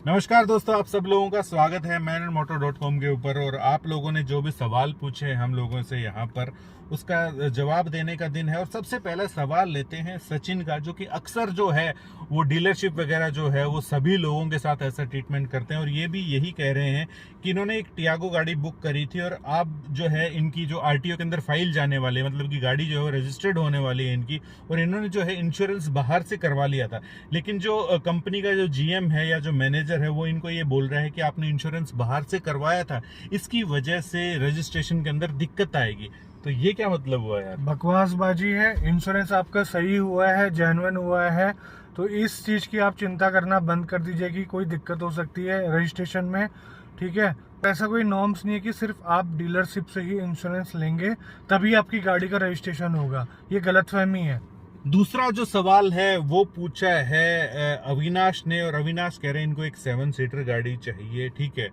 नमस्कार दोस्तों, आप सब लोगों का स्वागत है manandmotor.com के ऊपर। और आप लोगों ने जो भी सवाल पूछे हम लोगों से यहाँ पर, उसका जवाब देने का दिन है। और सबसे पहला सवाल लेते हैं सचिन का, जो कि अक्सर जो है वो डीलरशिप वगैरह जो है वो सभी लोगों के साथ ऐसा ट्रीटमेंट करते हैं। और ये भी यही कह रहे हैं कि इन्होंने एक टियागो गाड़ी बुक करी थी और अब जो है इनकी जो आरटीओ के अंदर फाइल जाने वाली है, मतलब कि गाड़ी जो है रजिस्टर्ड होने वाली है इनकी, और इन्होंने जो है इंश्योरेंस बाहर से करवा लिया था। लेकिन जो कंपनी का जो जीएम है या जो मैनेजर है वो इनको ये बोल रहा है कि आपने इंश्योरेंस बाहर से करवाया था, इसकी वजह से रजिस्ट्रेशन के अंदर दिक्कत आएगी। तो ये क्या मतलब हुआ यार? बकवासबाजी है। इंश्योरेंस आपका सही हुआ है, जेन्युइन हुआ है, तो इस चीज की आप चिंता करना बंद कर दीजिए कि कोई दिक्कत हो सकती है रजिस्ट्रेशन में। ठीक है, ऐसा कोई नॉर्म्स नहीं है कि सिर्फ आप डीलरशिप से ही इंश्योरेंस लेंगे तभी आपकी गाड़ी का रजिस्ट्रेशन होगा। ये गलतफहमी है। दूसरा जो सवाल है वो पूछा है अविनाश ने, और अविनाश कह रहे हैं इनको एक 7 सीटर गाड़ी चाहिए। ठीक है,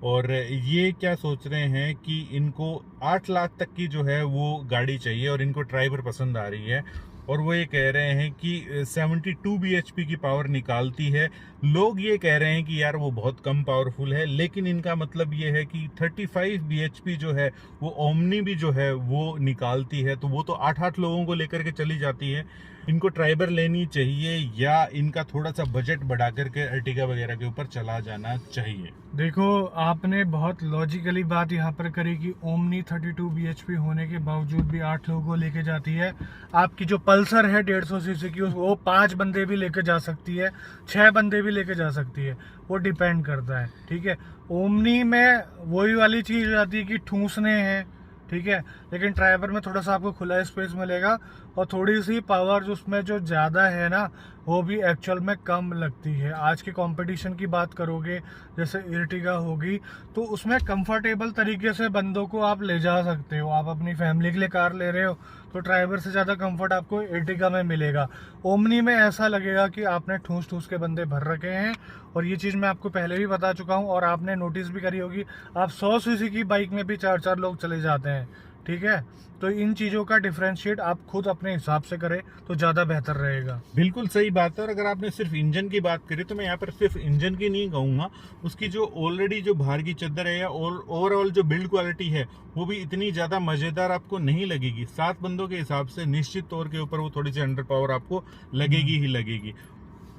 और ये क्या सोच रहे हैं कि इनको 8 लाख तक की जो है वो गाड़ी चाहिए और इनको ट्राइबर पसंद आ रही है। और वो ये कह रहे हैं कि 72 bhp की पावर निकालती है। लोग ये कह रहे हैं कि यार वो बहुत कम पावरफुल है, लेकिन इनका मतलब ये है कि 35 bhp जो है वो ओमनी भी जो है वो निकालती है। तो वो तो 8-8 लोगों को लेकर के चली जाती है। इनको ट्राइबर लेनी चाहिए या इनका थोड़ा सा बजट बढ़ा करके अर्टिगा वगैरह के ऊपर चला जाना चाहिए? देखो, आपने बहुत लॉजिकली बात यहाँ पर करी कि ओमनी 32 bhp होने के बावजूद भी 8 लोगों को लेके जाती है। आपकी जो पल्सर है 150 सीसी की, वो 5 बंदे भी लेके जा सकती है, 6 बंदे भी लेके जा सकती है। वो डिपेंड करता है। ठीक है, ओमनी में वही वाली चीज आती है कि ठूसने हैं। ठीक है, लेकिन ड्राइवर में थोड़ा सा आपको खुला स्पेस मिलेगा और थोड़ी सी पावर जो उसमें जो ज़्यादा है ना, वो भी एक्चुअल में कम लगती है। आज के कंपटीशन की बात करोगे, जैसे इर्टिगा होगी, तो उसमें कंफर्टेबल तरीके से बंदों को आप ले जा सकते हो। आप अपनी फैमिली के लिए कार ले रहे हो तो ड्राइवर से ज़्यादा कंफर्ट आपको इर्टिगा में मिलेगा। ओमनी में ऐसा लगेगा कि आपने ठूस ठूस के बंदे भर रखे हैं। और ये चीज़ मैं आपको पहले भी बता चुका हूँ और आपने नोटिस भी करी होगी। आप 100 सीसी की बाइक में भी 4-4 लोग चले जाते हैं। ठीक है, तो इन चीजों का डिफरेंशिएट आप खुद अपने हिसाब से करें तो ज्यादा बेहतर रहेगा। बिल्कुल सही बात है। और अगर आपने सिर्फ इंजन की बात करी तो मैं यहाँ पर सिर्फ इंजन की नहीं कहूंगा, उसकी जो ऑलरेडी जो बाहर की चद्दर है या ओवरऑल जो बिल्ड क्वालिटी है वो भी इतनी ज्यादा मजेदार आपको नहीं लगेगी। 7 बंदों के हिसाब से निश्चित तौर के ऊपर वो थोड़ी सी अंडर पावर आपको लगेगी ही लगेगी।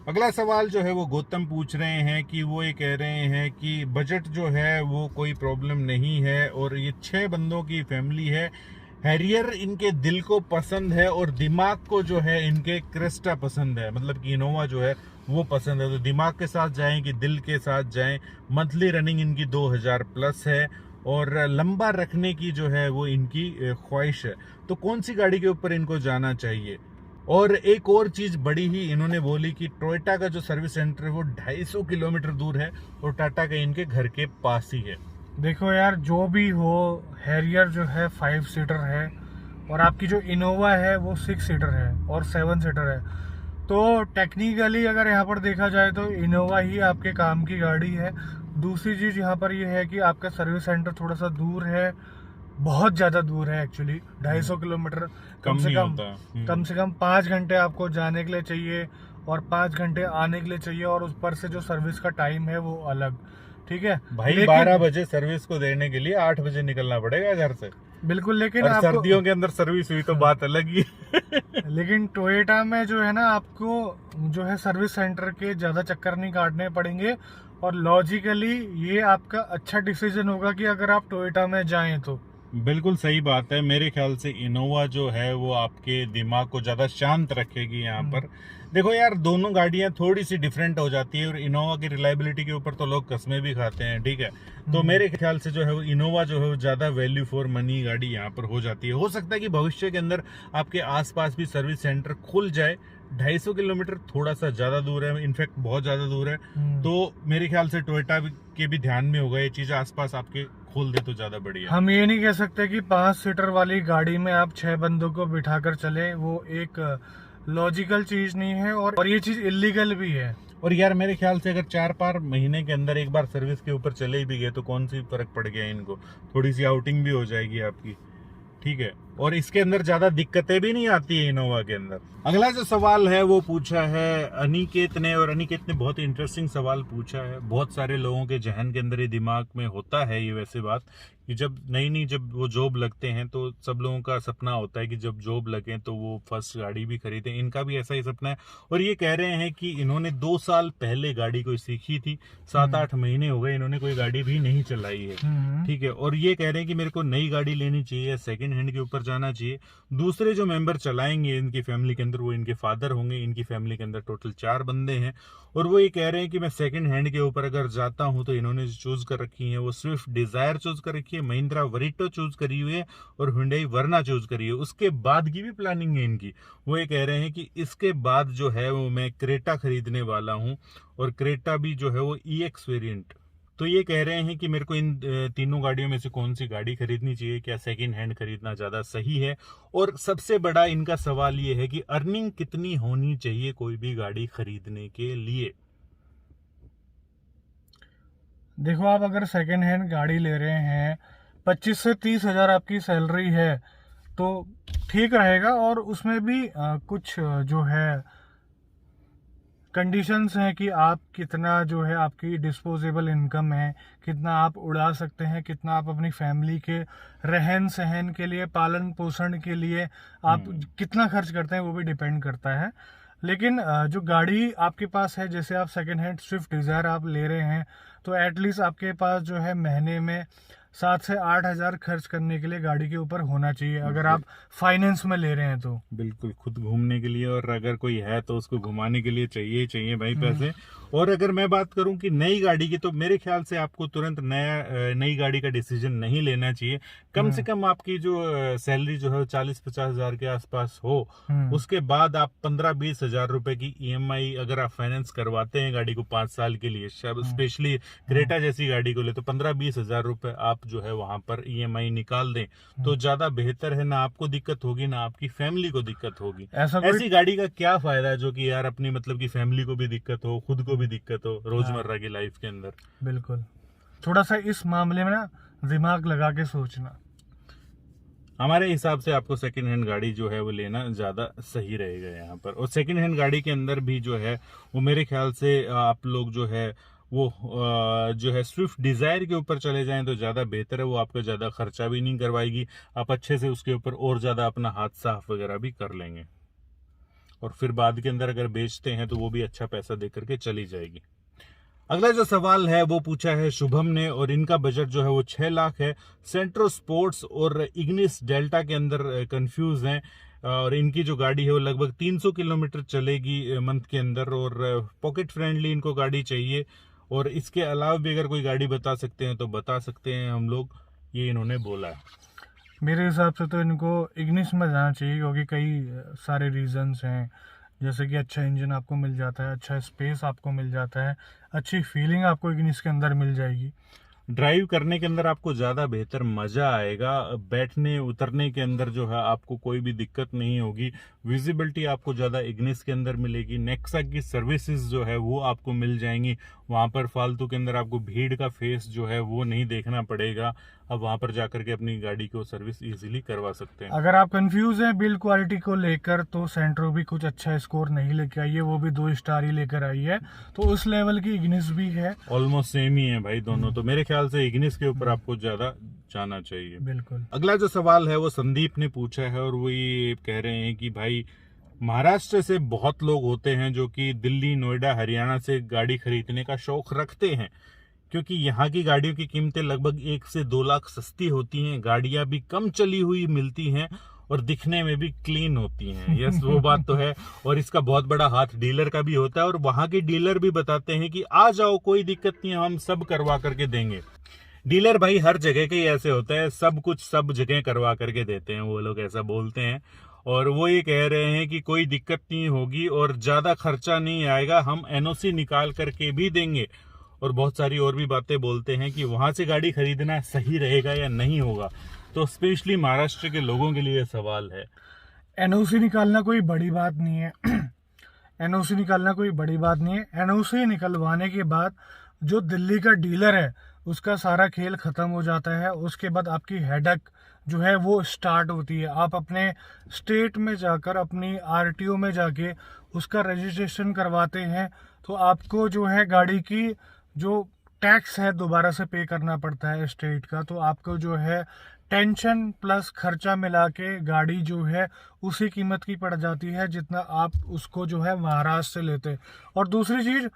अगला सवाल जो है वो गौतम पूछ रहे हैं कि वो ये कह रहे हैं कि बजट जो है वो कोई प्रॉब्लम नहीं है और ये 6 बंदों की फैमिली है। हैरियर इनके दिल को पसंद है और दिमाग को जो है इनके क्रेस्टा पसंद है, मतलब कि इनोवा जो है वो पसंद है। तो दिमाग के साथ जाएं कि दिल के साथ जाएं? मंथली रनिंग इनकी 2000 प्लस है और लंबा रखने की जो है वो इनकी ख्वाहिश है। तो कौन सी गाड़ी के ऊपर इनको जाना चाहिए? और एक और चीज बड़ी ही इन्होंने बोली कि टोयोटा का जो सर्विस सेंटर है वो 250 किलोमीटर दूर है और टाटा का इनके घर के पास ही है। देखो यार, जो भी हो, हैरियर जो है 5 सीटर है और आपकी जो इनोवा है वो 6 सीटर है और 7 सीटर है। तो टेक्निकली अगर यहाँ पर देखा जाए तो इनोवा ही आपके काम की गाड़ी है। दूसरी चीज यहाँ पर ये है कि आपका सर्विस सेंटर थोड़ा सा दूर है, बहुत ज्यादा दूर है एक्चुअली। 250 किलोमीटर कम से कम 5 घंटे आपको जाने के लिए चाहिए और 5 घंटे आने के लिए चाहिए। और उस पर से जो सर्विस का टाइम है वो अलग। ठीक है भाई, 12 बजे सर्विस को देने के लिए 8 बजे निकलना पड़ेगा घर से। बिल्कुल, लेकिन और आपको सर्दियों के अंदर सर्विस हुई तो बात अलग ही लेकिन टोयोटा में जो है ना, आपको जो है सर्विस सेंटर के ज्यादा चक्कर नहीं काटने पड़ेंगे। और लॉजिकली ये आपका अच्छा डिसीजन होगा कि अगर आप टोयोटा में जाएं तो। बिल्कुल सही बात है। मेरे ख्याल से इनोवा जो है वो आपके दिमाग को ज्यादा शांत रखेगी यहाँ पर। देखो यार, दोनों गाड़ियां थोड़ी सी डिफरेंट हो जाती है और इनोवा की रिलायबिलिटी के ऊपर तो लोग कसमें भी खाते हैं। ठीक है, तो मेरे ख्याल से जो है वो इनोवा जो है वो ज्यादा वैल्यू फॉर मनी गाड़ी यहाँ पर हो जाती है। हो सकता है कि भविष्य के अंदर आपके आसपास भी सर्विस सेंटर खुल जाए। 250 किलोमीटर थोड़ा सा ज्यादा दूर है, इनफैक्ट बहुत ज्यादा दूर है। तो मेरे ख्याल से टोयोटा के भी ध्यान में होगा ये चीज, आसपास आपके खोल दे तो ज्यादा बढ़िया। हम ये नहीं कह सकते कि 5 सीटर वाली गाड़ी में आप 6 बंदों को बिठाकर चले, वो एक लॉजिकल चीज नहीं है और ये चीज इलीगल भी है। और यार मेरे ख्याल से अगर 4-5 महीने के अंदर एक बार सर्विस के ऊपर चले भी गए तो कौन सी फर्क पड़ गया इनको, थोड़ी सी आउटिंग भी हो जाएगी आपकी। ठीक है, और इसके अंदर ज्यादा दिक्कतें भी नहीं आती है इनोवा के अंदर। अगला जो सवाल है वो पूछा है अनिकेत ने, और अनिकेत ने बहुत ही इंटरेस्टिंग सवाल पूछा है। बहुत सारे लोगों के जहन के अंदर ये दिमाग में होता है ये वैसे बात कि जब वो जॉब लगते हैं तो सब लोगों का सपना होता है कि जब जॉब लगे तो वो फर्स्ट गाड़ी भी खरीदें। इनका भी ऐसा ही सपना है और ये कह रहे हैं कि इन्होंने 2 साल पहले गाड़ी कोई सीखी थी, 7-8 महीने हो गए इन्होंने कोई गाड़ी भी नहीं चलाई है, ठीक है। और ये कह रहे हैं कि मेरे को नई गाड़ी लेनी चाहिए, सेकंड हैंड के ऊपर जाना चाहिए। दूसरे जो मेंबर चलाएंगे इनकी फैमिली के अंदर वो इनके फादर होंगे। इनकी फैमिली के अंदर टोटल 4 बंदे हैं और वो ये कह रहे हैं कि मैं सेकंड हैंड के ऊपर अगर जाता हूं तो इन्होंने जो चूज कर रखी है वो स्विफ्ट डिजायर चूज कर रखी है, महिंद्रा वरीटो चूज करी हुई है और हुंडई वर्ना चूज करी है। उसके बाद की भी प्लानिंग है इनकी। वो ये कह रहे हैं कि इसके बाद जो है वो मैं क्रेटा खरीदने वाला हूं और क्रेटा भी जो है वो EX वेरिएंट। तो ये कह रहे हैं कि मेरे को इन तीनों गाड़ियों में से कौन सी गाड़ी खरीदनी चाहिए, क्या सेकंड हैंड खरीदना ज्यादा सही है, और सबसे बड़ा इनका सवाल ये है कि अर्निंग कितनी होनी चाहिए कोई भी गाड़ी खरीदने के लिए। देखो, आप अगर सेकेंड हैंड गाड़ी ले रहे हैं, 25 से 30 हजार आपकी सैलरी है तो ठीक रहेगा। और उसमें भी कुछ जो है कंडीशंस हैं कि आप कितना जो है आपकी डिस्पोजेबल इनकम है, कितना आप उड़ा सकते हैं, कितना आप अपनी फैमिली के रहन सहन के लिए, पालन पोषण के लिए आप कितना खर्च करते हैं वो भी डिपेंड करता है। लेकिन जो गाड़ी आपके पास है, जैसे आप सेकेंड हैंड स्विफ्ट डिजायर आप ले रहे हैं तो एटलीस्ट आपके पास जो है महीने में 7 से 8 हजार खर्च करने के लिए गाड़ी के ऊपर होना चाहिए, अगर आप फाइनेंस में ले रहे हैं तो। बिल्कुल, खुद घूमने के लिए, और अगर कोई है तो उसको घुमाने के लिए चाहिए ही चाहिए भाई पैसे। और अगर मैं बात करूं कि नई गाड़ी की, तो मेरे ख्याल से आपको तुरंत नई गाड़ी का डिसीजन नहीं लेना चाहिए। कम से कम आपकी जो सैलरी जो है 40-50 हजार के आसपास हो, उसके बाद आप 15-20 हजार रुपए की EMI अगर आप फाइनेंस करवाते हैं गाड़ी को 5 साल के लिए, स्पेशली क्रेटा जैसी गाड़ी को ले, तो 15-20 हजार रुपए आप जो है वहां पर EMI निकाल दें तो ज्यादा बेहतर है। ना आपको दिक्कत होगी ना आपकी फैमिली को दिक्कत होगी। ऐसी गाड़ी का क्या फायदा है जो कि यार अपनी मतलब की फैमिली को भी दिक्कत हो, खुद को भी दिक्कत हो रोजमर्रा की लाइफ के अंदर। बिल्कुल, थोड़ा सा इस मामले में ना दिमाग लगा के सोचना। हमारे हिसाब से आपको सेकंड हैंड गाड़ी जो है वो लेना ज्यादा सही रहेगा यहाँ पर। और सेकंड हैंड गाड़ी के अंदर भी जो है वो मेरे ख्याल से आप लोग जो है वो जो है स्विफ्ट डिजायर के ऊपर चले जाएं तो ज्यादा बेहतर है। वो आपका ज्यादा खर्चा भी नहीं करवाएगी, आप अच्छे से उसके ऊपर और ज्यादा अपना हाथ साफ वगैरह भी कर लेंगे, और फिर बाद के अंदर अगर बेचते हैं तो वो भी अच्छा पैसा दे करके चली जाएगी। अगला जो सवाल है वो पूछा है शुभम ने, और इनका बजट जो है वो 6 लाख है। सेंट्रो स्पोर्ट्स और इग्निस डेल्टा के अंदर कंफ्यूज हैं, और इनकी जो गाड़ी है वो लगभग 300 किलोमीटर चलेगी मंथ के अंदर, और पॉकेट फ्रेंडली इनको गाड़ी चाहिए। और इसके अलावा भी अगर कोई गाड़ी बता सकते हैं तो बता सकते हैं हम लोग, ये इन्होंने बोला है। मेरे हिसाब से तो इनको इग्निस में जाना चाहिए, क्योंकि कई सारे रीजंस हैं, जैसे कि अच्छा इंजन आपको मिल जाता है, अच्छा स्पेस आपको मिल जाता है, अच्छी फीलिंग आपको इग्निस के अंदर मिल जाएगी। ड्राइव करने के अंदर आपको ज्यादा बेहतर मजा आएगा, बैठने उतरने के अंदर जो है आपको कोई भी दिक्कत नहीं होगी, विजिबिलिटी आपको ज्यादा इग्निस के अंदर मिलेगी, नेक्सा की सर्विसेज जो है वो आपको मिल जाएंगी। वहां पर फालतू के अंदर आपको भीड़ का फेस जो है वो नहीं देखना पड़ेगा, अब वहां पर जाकर के अपनी गाड़ी को सर्विस इजीली करवा सकते हैं। अगर आप कंफ्यूज हैं बिल्ड क्वालिटी को लेकर तो सेंट्रो भी कुछ अच्छा स्कोर नहीं लेके आई है, वो भी 2 स्टार ही लेकर आई है, तो उस लेवल की इग्निस भी है, ऑलमोस्ट सेम ही है भाई दोनों। तो मेरे ख्याल से इग्निस के ऊपर आपको ज्यादा जाना चाहिए। बिल्कुल। अगला जो सवाल है वो संदीप ने पूछा है, और वो ये कह रहे हैं कि भाई महाराष्ट्र से बहुत लोग होते हैं जो कि दिल्ली, नोएडा, हरियाणा से गाड़ी खरीदने का शौक रखते हैं, क्योंकि यहाँ की गाड़ियों की कीमतें लगभग 1 से 2 लाख सस्ती होती हैं, गाड़ियां भी कम चली हुई मिलती हैं और दिखने में भी क्लीन होती हैं। यस, वो बात तो है। और इसका बहुत बड़ा हाथ डीलर का भी होता है, और वहां के डीलर भी बताते हैं कि आ जाओ, कोई दिक्कत नहीं है, हम सब करवा करके देंगे। डीलर भाई हर जगह के ही ऐसे होता है, सब कुछ सब जगह करवा करके देते हैं, वो लोग ऐसा बोलते हैं। और वो ये कह रहे हैं कि कोई दिक्कत नहीं होगी और ज्यादा खर्चा नहीं आएगा, हम NOC निकाल करके भी देंगे। और बहुत सारी और भी बातें बोलते हैं कि वहां से गाड़ी खरीदना सही रहेगा या नहीं होगा। तो स्पेशली महाराष्ट्र के लोगों के लिए सवाल है। NOC निकालना कोई बड़ी बात नहीं है। NOC निकालना कोई बड़ी बात नहीं है। NOC निकलवाने के बाद जो दिल्ली का डीलर है उसका सारा खेल ख़त्म हो जाता है। उसके बाद आपकी हेडेक जो है वो स्टार्ट होती है। आप अपने स्टेट में जाकर अपनी आरटीओ में जाके उसका रजिस्ट्रेशन करवाते हैं, तो आपको जो है गाड़ी की जो टैक्स है दोबारा से पे करना पड़ता है स्टेट का। तो आपको जो है टेंशन प्लस खर्चा मिला के गाड़ी जो है उसी कीमत की पड़ जाती है जितना आप उसको जो है महाराष्ट्र से लेते। और दूसरी चीज़,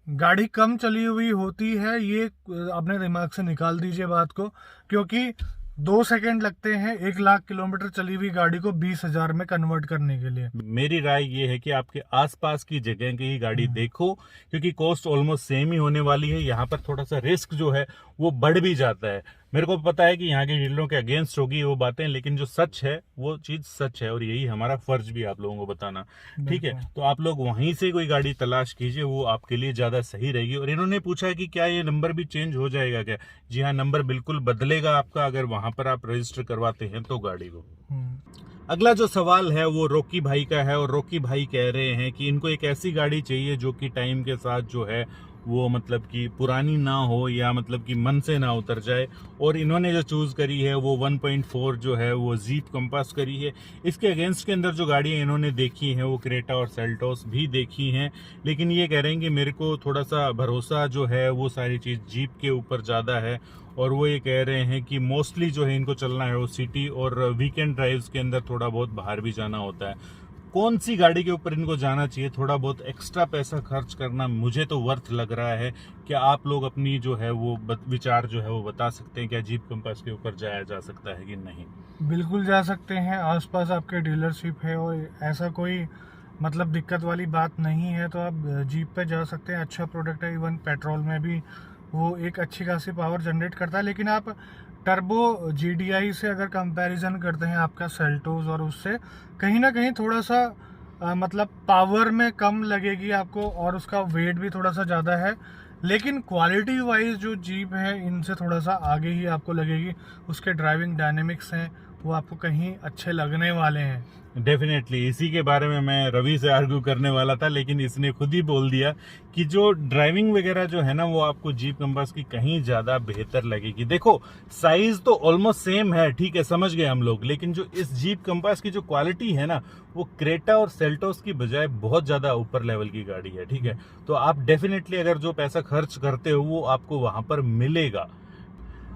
गाड़ी कम चली हुई होती है, ये अपने दिमाग से निकाल दीजिए बात को, क्योंकि 2 सेकंड लगते हैं 1 लाख किलोमीटर चली हुई गाड़ी को 20,000 में कन्वर्ट करने के लिए। मेरी राय ये है कि आपके आसपास की जगह की ही गाड़ी देखो, क्योंकि कॉस्ट ऑलमोस्ट सेम ही होने वाली है। यहाँ पर थोड़ा सा रिस्क जो है वो बढ़ भी जाता है। मेरे को पता है कि यहाँ के डीलरों के अगेंस्ट होगी वो बातें, लेकिन जो सच है वो चीज सच है और यही हमारा फर्ज भी आप लोगों को बताना। ठीक है, तो आप लोग वहीं से कोई गाड़ी तलाश कीजिए, वो आपके लिए ज्यादा सही रहेगी। और इन्होंने पूछा है कि क्या ये नंबर भी चेंज हो जाएगा क्या? जी हाँ, नंबर बिल्कुल बदलेगा आपका अगर वहां पर आप रजिस्टर करवाते हैं तो गाड़ी को। अगला जो सवाल है वो रॉकी भाई का है, और रॉकी भाई कह रहे हैं कि इनको एक ऐसी गाड़ी चाहिए जो कि टाइम के साथ जो है वो मतलब कि पुरानी ना हो या मतलब कि मन से ना उतर जाए। और इन्होंने जो चूज करी है वो 1.4 जो है वो जीप कंपास करी है। इसके अगेंस्ट के अंदर जो गाड़ियां इन्होंने देखी हैं वो क्रेटा और सेल्टोस भी देखी हैं, लेकिन ये कह रहे हैं कि मेरे को थोड़ा सा भरोसा जो है वो सारी चीज जीप के ऊपर ज्यादा है। और वो ये कह रहे हैं कि मोस्टली जो है इनको चलना है वो सिटी और वीकेंड ड्राइव्स के अंदर थोड़ा बहुत बाहर भी जाना होता है। कौन सी गाड़ी के ऊपर इनको जाना चाहिए, थोड़ा बहुत एक्स्ट्रा पैसा खर्च करना मुझे तो वर्थ लग रहा है। क्या आप लोग अपनी जो है वो विचार जो है वो बता सकते हैं, क्या जीप कंपास के ऊपर जाया जा सकता है कि नहीं? बिल्कुल जा सकते हैं, आसपास आपके डीलरशिप है और ऐसा कोई मतलब दिक्कत वाली बात नहीं है, तो आप जीप पे जा सकते हैं। अच्छा प्रोडक्ट है, इवन पेट्रोल में भी वो एक अच्छी खासी पावर जनरेट करता है। लेकिन आप टर्बो जीडीआई से अगर कंपैरिजन करते हैं आपका सेल्टोस और उससे, कहीं ना कहीं थोड़ा सा मतलब पावर में कम लगेगी आपको और उसका वेट भी थोड़ा सा ज़्यादा है। लेकिन क्वालिटी वाइज जो जीप है इनसे थोड़ा सा आगे ही आपको लगेगी। उसके ड्राइविंग डायनेमिक्स हैं वो आपको कहीं अच्छे लगने वाले हैं। डेफिनेटली इसी के बारे में मैं रवि से आर्ग्यू करने वाला था, लेकिन इसने खुद ही बोल दिया कि जो ड्राइविंग वगैरह जो है ना वो आपको जीप कंपास की कहीं ज्यादा बेहतर लगेगी। देखो साइज तो ऑलमोस्ट सेम है, ठीक है, समझ गए हम लोग, लेकिन जो इस जीप कंपास की जो क्वालिटी है ना वो क्रेटा और सेल्टोस की बजाय बहुत ज्यादा ऊपर लेवल की गाड़ी है। ठीक है, तो आप डेफिनेटली अगर जो पैसा खर्च करते हो वो आपको वहां पर मिलेगा।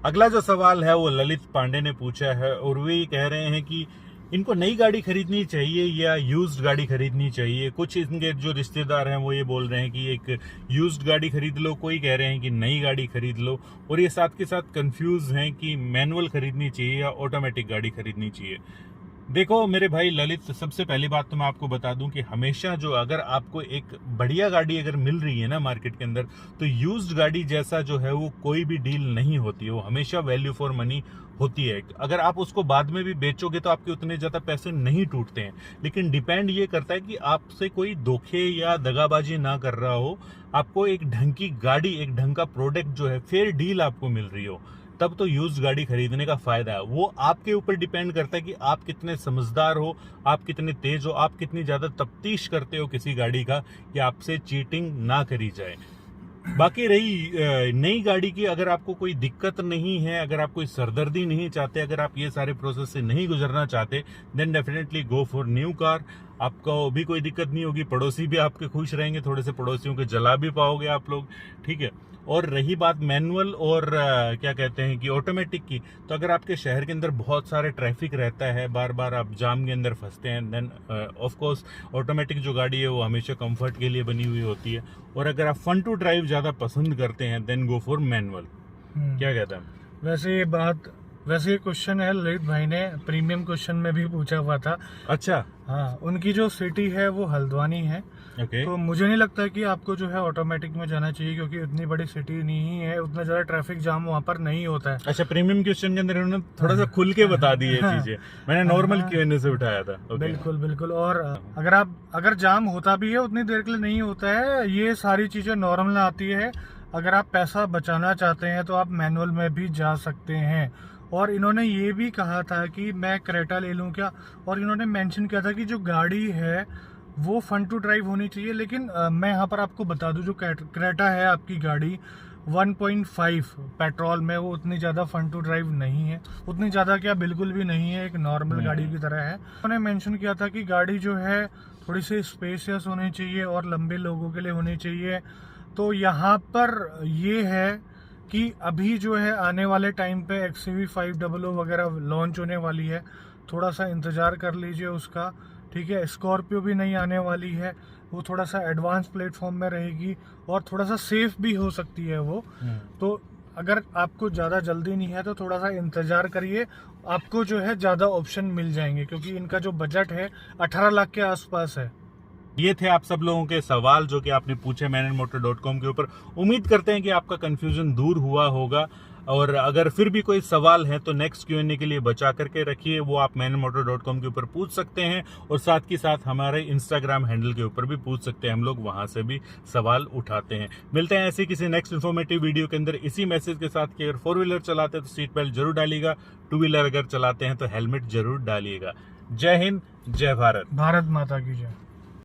अगला जो सवाल है वो ललित पांडे ने पूछा है, और वे कह रहे हैं कि इनको नई गाड़ी खरीदनी चाहिए या यूज्ड गाड़ी खरीदनी चाहिए। कुछ इनके जो रिश्तेदार हैं वो ये बोल रहे हैं कि एक यूज्ड गाड़ी खरीद लो, कोई कह रहे हैं कि नई गाड़ी खरीद लो, और ये साथ के साथ कंफ्यूज हैं कि मैनुअल खरीदनी चाहिए या ऑटोमेटिक गाड़ी खरीदनी चाहिए। देखो मेरे भाई ललित, सबसे पहली बात तो मैं आपको बता दूं कि हमेशा जो अगर आपको एक बढ़िया गाड़ी अगर मिल रही है ना मार्केट के अंदर, तो यूज्ड गाड़ी जैसा जो है वो कोई भी डील नहीं होती है, वो हमेशा वैल्यू फॉर मनी होती है। अगर आप उसको बाद में भी बेचोगे तो आपके उतने ज्यादा पैसे नहीं टूटते हैं, लेकिन डिपेंड ये करता है कि आपसे कोई धोखे या दगाबाजी ना कर रहा हो, आपको एक ढंग की गाड़ी, एक ढंग का प्रोडक्ट जो है फेयर डील आपको मिल रही हो, तब तो यूज्ड गाड़ी खरीदने का फायदा है। वो आपके ऊपर डिपेंड करता है कि आप कितने समझदार हो, आप कितने तेज हो, आप कितनी ज्यादा तफ्तीश करते हो किसी गाड़ी का कि आपसे चीटिंग ना करी जाए। बाकी रही नई गाड़ी की, अगर आपको कोई दिक्कत नहीं है, अगर आप कोई सरदर्दी नहीं चाहते, अगर आप ये सारे प्रोसेस से नहीं गुजरना चाहते, then definitely go for new car. आपको भी कोई दिक्कत नहीं होगी, पड़ोसी भी आपके खुश रहेंगे, थोड़े से पड़ोसियों के जला भी पाओगे आप लोग। ठीक है, और रही बात मैनुअल और क्या कहते हैं कि ऑटोमेटिक की, तो अगर आपके शहर के अंदर बहुत सारे ट्रैफिक रहता है, बार बार आप जाम के अंदर फंसते हैं, देन ऑफ कोर्स ऑटोमेटिक जो गाड़ी है वो हमेशा कंफर्ट के लिए बनी हुई होती है। और अगर आप फन टू ड्राइव ज्यादा पसंद करते हैं देन गो फॉर मैनुअल। क्या कहता है? वैसे ये क्वेश्चन है ललित भाई ने प्रीमियम क्वेश्चन में भी पूछा हुआ था। अच्छा, हाँ, उनकी जो सिटी है वो हल्द्वानी है। ओके। तो मुझे नहीं लगता कि आपको जो है ऑटोमेटिक में जाना चाहिए, क्योंकि उतनी बड़ी सिटी नहीं है, उतना ज्यादा ट्रैफिक जाम वहाँ पर नहीं होता है। अच्छा, प्रीमियम क्वेश्चन के अंदर उन्होंने थोड़ा सा खुल के बता दी है चीजें, मैंने नॉर्मल क्यूएनए से उठाया था। Okay. बिल्कुल बिल्कुल। और अगर जाम होता भी है उतनी देर के लिए नहीं होता है, ये सारी चीजें नॉर्मल आती है। अगर आप पैसा बचाना चाहते हैं तो आप मैनुअल में भी जा सकते हैं। और इन्होंने ये भी कहा था कि मैं क्रेटा ले लूं क्या, और इन्होंने मेंशन किया था कि जो गाड़ी है वो फन टू ड्राइव होनी चाहिए। लेकिन मैं यहाँ पर आपको बता दूं, जो क्रेटा है आपकी गाड़ी, 1.5 पेट्रोल में, वो उतनी ज़्यादा फन टू ड्राइव नहीं है, उतनी ज़्यादा क्या बिल्कुल भी नहीं है, एक नॉर्मल गाड़ी की तरह है। उन्होंने मेंशन किया था कि गाड़ी जो है थोड़ी सी स्पेशियस होनी चाहिए और लंबे लोगों के लिए होनी चाहिए। तो यहाँ पर ये है कि अभी जो है आने वाले टाइम पे XUV 500 वगैरह लॉन्च होने वाली है, थोड़ा सा इंतज़ार कर लीजिए उसका, ठीक है। स्कॉर्पियो भी नहीं आने वाली है, वो थोड़ा सा एडवांस प्लेटफॉर्म में रहेगी और थोड़ा सा सेफ भी हो सकती है वो। तो अगर आपको ज़्यादा जल्दी नहीं है तो थोड़ा सा इंतज़ार करिए, आपको जो है ज़्यादा ऑप्शन मिल जाएंगे, क्योंकि इनका जो बजट है 18 लाख के आसपास है। ये थे आप सब लोगों के सवाल जो कि आपने पूछे manandmotor.com के ऊपर। उम्मीद करते हैं कि आपका कंफ्यूजन दूर हुआ होगा, और अगर फिर भी कोई सवाल है तो नेक्स्ट Q&A के लिए बचा करके रखिए, वो आप manandmotor.com के ऊपर पूछ सकते हैं, और साथ ही साथ हमारे इंस्टाग्राम हैंडल के ऊपर भी पूछ सकते हैं, हम लोग वहां से भी सवाल उठाते हैं। मिलते हैं ऐसी किसी नेक्स्ट इन्फॉर्मेटिव वीडियो के अंदर इसी मैसेज के साथ कि अगर 4 व्हीलर चलाते हैं तो सीट बेल्ट जरूर डालिएगा, 2 व्हीलर अगर चलाते हैं तो हेलमेट जरूर डालिएगा। जय हिंद, जय भारत। भारत माता की जय।